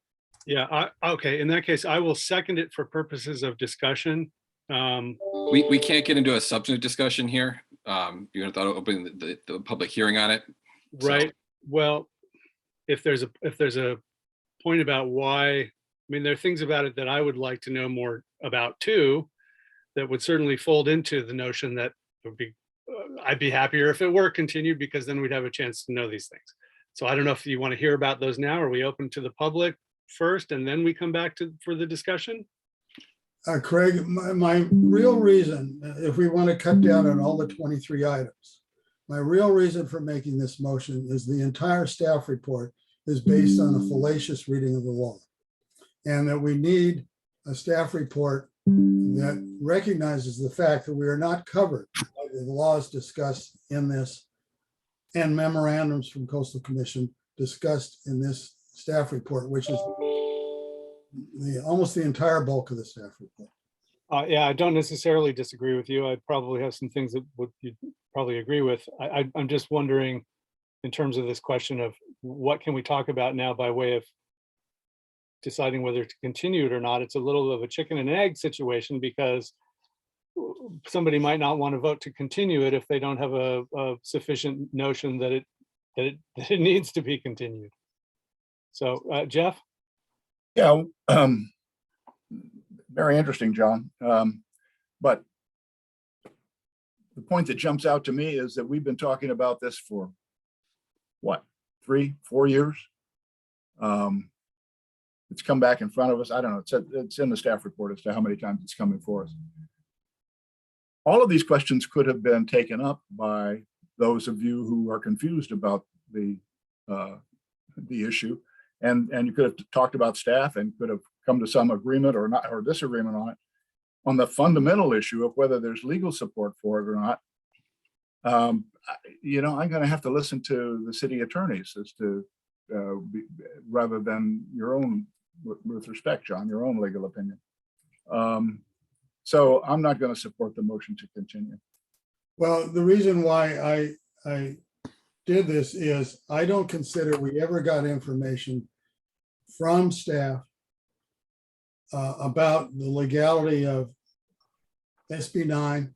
Yeah, okay, in that case, I will second it for purposes of discussion. We can't get into a substantive discussion here. You're going to open the public hearing on it. Right. Well, if there's a point about why, I mean, there are things about it that I would like to know more about too, that would certainly fold into the notion that would be, I'd be happier if it were continued, because then we'd have a chance to know these things. So I don't know if you want to hear about those now. Are we open to the public first and then we come back for the discussion? Craig, my real reason, if we want to cut down on all the 23 items, my real reason for making this motion is the entire staff report is based on a fallacious reading of the law. And that we need a staff report that recognizes the fact that we are not covered by the laws discussed in this and memorandums from Coastal Commission discussed in this staff report, which is almost the entire bulk of the staff report. Yeah, I don't necessarily disagree with you. I probably have some things that you'd probably agree with. I'm just wondering, in terms of this question of what can we talk about now by way of deciding whether to continue it or not. It's a little of a chicken and egg situation because somebody might not want to vote to continue it if they don't have a sufficient notion that it needs to be continued. So, Jeff? Yeah, very interesting, John. But the point that jumps out to me is that we've been talking about this for what, 3-4 years? It's come back in front of us. I don't know. It's in the staff report as to how many times it's coming for us. All of these questions could have been taken up by those of you who are confused about the issue, and you could have talked about staff and could have come to some agreement or not, or disagreement on it. On the fundamental issue of whether there's legal support for it or not, you know, I'm going to have to listen to the city attorneys as to rather than your own, with respect, John, your own legal opinion. So I'm not going to support the motion to continue. Well, the reason why I did this is I don't consider we ever got information from staff about the legality of SB 9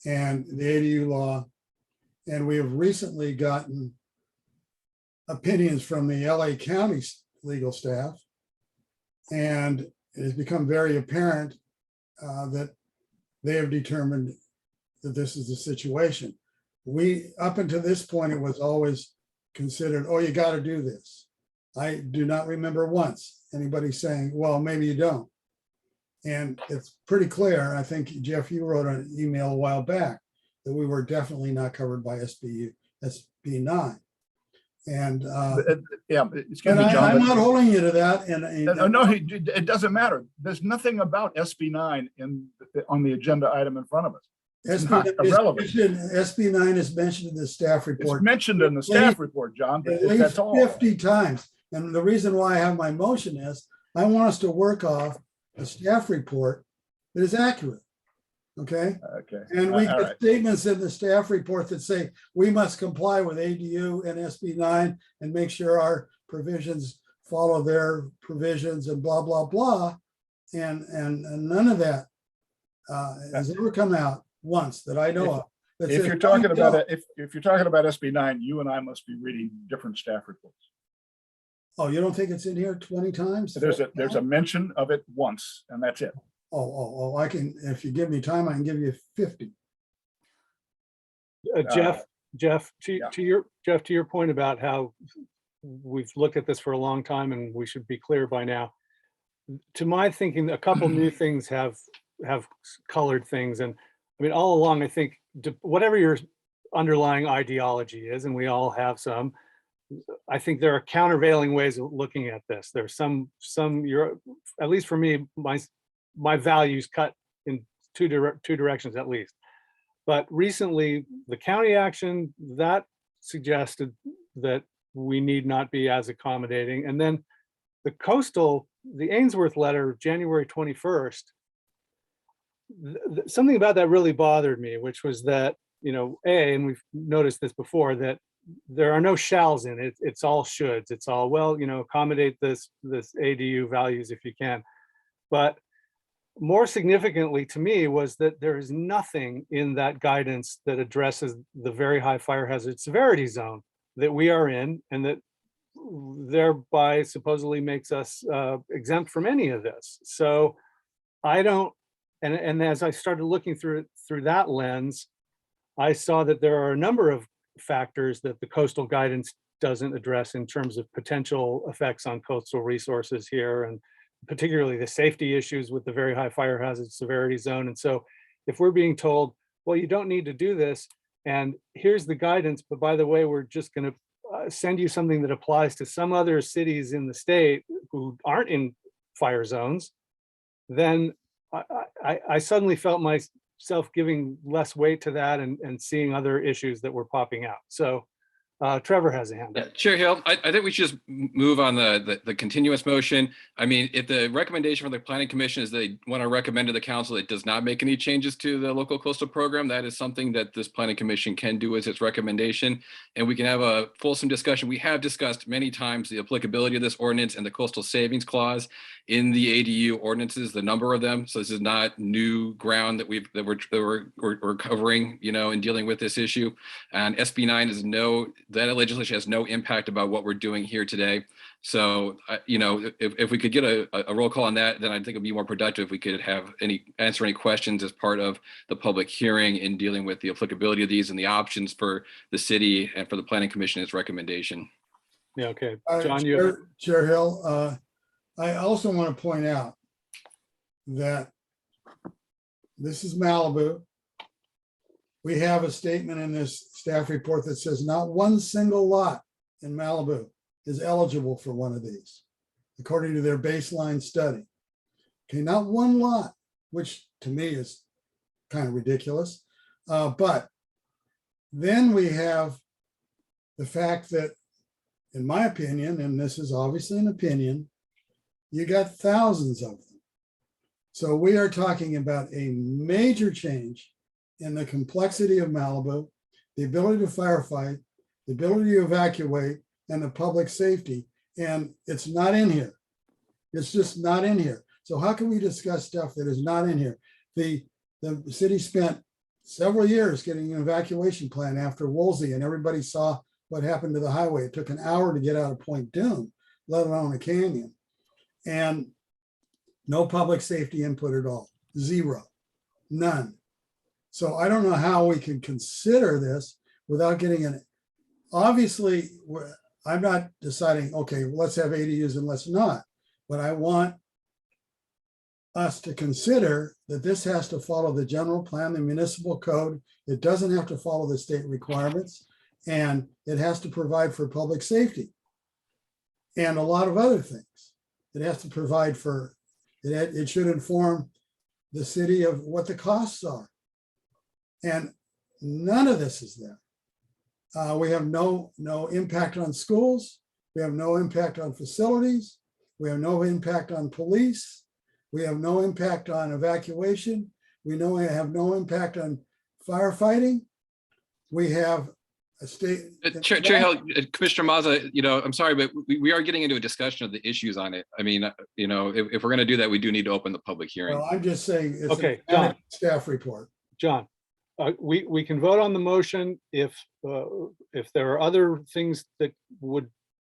and the ADU law. And we have recently gotten opinions from the LA County legal staff. And it has become very apparent that they have determined that this is the situation. We, up until this point, it was always considered, oh, you got to do this. I do not remember once anybody saying, well, maybe you don't. And it's pretty clear. I think, Jeff, you wrote an email a while back that we were definitely not covered by SB 9. And yeah, excuse me, John. I'm not holding you to that. No, it doesn't matter. There's nothing about SB 9 on the agenda item in front of us. SB 9 is mentioned in the staff report. It's mentioned in the staff report, John, but at least that's all. 50 times. And the reason why I have my motion is I want us to work off a staff report that is accurate. Okay. Okay. And we All get right. statements in the staff report that say we must comply with ADU and SB 9 and make sure our provisions follow their provisions and blah, blah, blah. And none of that has ever come out once that I know of. If you're talking about it, if you're talking about SB 9, you and I must be reading different staff reports. Oh, you don't think it's in here 20 times? There's a mention of it once, and that's it. Oh, I can, if you give me time, I can give you 50. Jeff, yeah. to your point about how we've looked at this for a long time and we should be clear by now. To my thinking, a couple new things have colored things. And I mean, all along, I think whatever your underlying ideology is, and we all have some, I think there are countervailing ways of looking at this. There's some at least for me, my values cut in two directions at least. But recently, the county action that suggested that we need not be as accommodating. And then the Ainsworth letter, January 21st, something about that really bothered me, which was that, you know, and we've noticed this before, that there are no shalls in it. It's all shoulds. It's all, well, you know, accommodate this ADU values if you can. But more significantly to me was that there is nothing in that guidance that addresses the very high fire hazard severity zone that we are in, and that thereby supposedly makes us exempt from any of this. So I don't, and as I started looking through that lens, I saw that there are a number of factors that the coastal guidance doesn't address in terms of potential effects on coastal resources here, and particularly the safety issues with the very high fire hazard severity zone. And so if we're being told, well, you don't need to do this, and here's the guidance, but by the way, we're just going to send you something that applies to some other cities in the state who aren't in fire zones, then I suddenly felt myself giving less weight to that and seeing other issues that were popping out. So Trevor has a hand Yeah, up. Chair Hill, I think we should just move on the continuous motion. I mean, if the recommendation from the planning commission is they want to recommend to the council, it does not make any changes to the local coastal program. That is something that this planning commission can do as its recommendation. And we can have a fulsome discussion. We have discussed many times the applicability of this ordinance and the coastal savings clause in the ADU ordinances, the number of them. So this is not new ground that we're covering, you know, in dealing with this issue. And SB 9 is that legislation has no impact about what we're doing here today. So, you know, if we could get a roll call on that, then I think it'd be more productive if we could answer any questions as part of the public hearing in dealing with the applicability of these and the options for the city and for the planning commission as recommendation. Yeah, okay. John, you have, Chair Hill, I also want to point out that this is Malibu. We have a statement in this staff report that says not one single lot in Malibu is eligible for one of these, according to their baseline study. Okay, not one lot, which to me is kind of ridiculous. But then we have the fact that, in my opinion, and this is obviously an opinion, you got thousands of them. So we are talking about a major change in the complexity of Malibu, the ability to firefight, the ability to evacuate, and the public safety. And it's not in here. It's just not in here. So how can we discuss stuff that is not in here? The city spent several years getting an evacuation plan after Woolsey, and everybody saw what happened to the highway. It took an hour to get out of Point Doom, let alone a canyon. And no public safety input at all. Zero. None. So I don't know how we can consider this without getting an, obviously, I'm not deciding, okay, let's have ADUs and let's not, but I want us to consider that this has to follow the general plan, the municipal code. It doesn't have to follow the state requirements, and it has to provide for public safety and a lot of other things. It has to provide for, it should inform the city of what the costs are. And none of this is there. We have no impact on schools. We have no impact on facilities. We have no impact on police. We have no impact on evacuation. We have no impact on firefighting. We have a state. Chair Hill, Commissioner Mazza, you know, I'm sorry, but we are getting into a discussion of the issues on it. I mean, you know, if we're going to do that, we do need to open the public hearing. Well, I'm just saying it's Okay, a John. staff report. John, we can vote on the motion if there are other things that would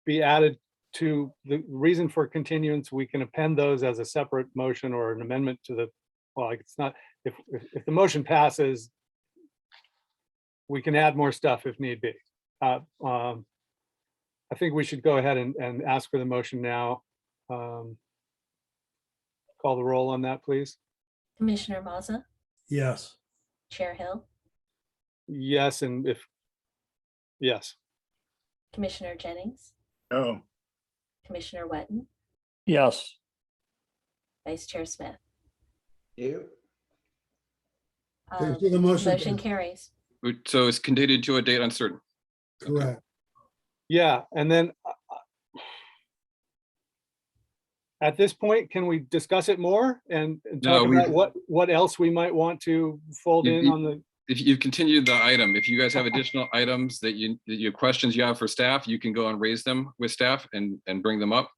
be added to the reason for continuance. We can append those as a separate motion or an amendment to the, well, it's not, if the motion passes, we can add more stuff if need be. I think we should go ahead and ask for the motion now. Call the roll on that, please. Commissioner Mazza, Yes. Chair Hill, Yes, and yes. Commissioner Jennings, No, Commissioner Wetton, Yes, Vice Chair Smith. You, Okay, so the motion Motion carries. So it's continued to a date uncertain. correct. Yeah, and then at this point, can we discuss it more and No, talk we- about what else we might want to fold in on the, If you continue the item, if you guys have additional items that you questions you have for staff, you can go and raise them with staff and bring them up.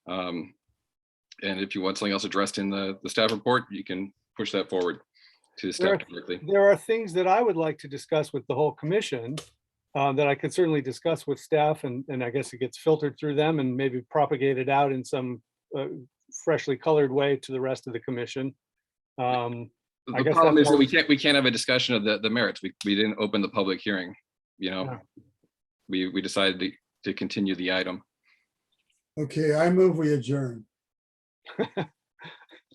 And if you want something else addressed in the staff report, you can push that forward to the staff directly. there are things that I would like to discuss with the whole commission that I could certainly discuss with staff, and I guess it gets filtered through them and maybe propagated out in some freshly colored way to the rest of the commission. I The guess problem that's is that more- we can't have a discussion of the merits. We didn't open the public hearing, you know. We decided to continue the item. Okay, I move we adjourn.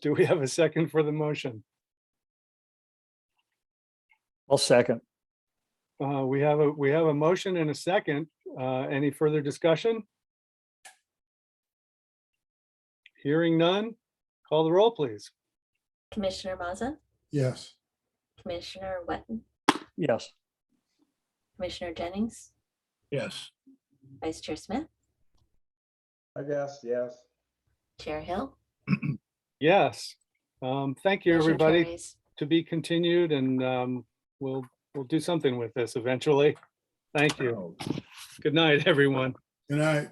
Do we have a second for the motion? I'll second. We have a motion and a second. Any further discussion? Hearing none, call the roll, please. Commissioner Mazza, Yes. Commissioner Wetton, Yes, Commissioner Jennings, Yes. Vice Chair Smith, I guess, yes. Chair Hill. Yes. Thank you, Motion everybody. carries. To be continued, and we'll do something with this eventually. Thank you. Good night, everyone. Good night.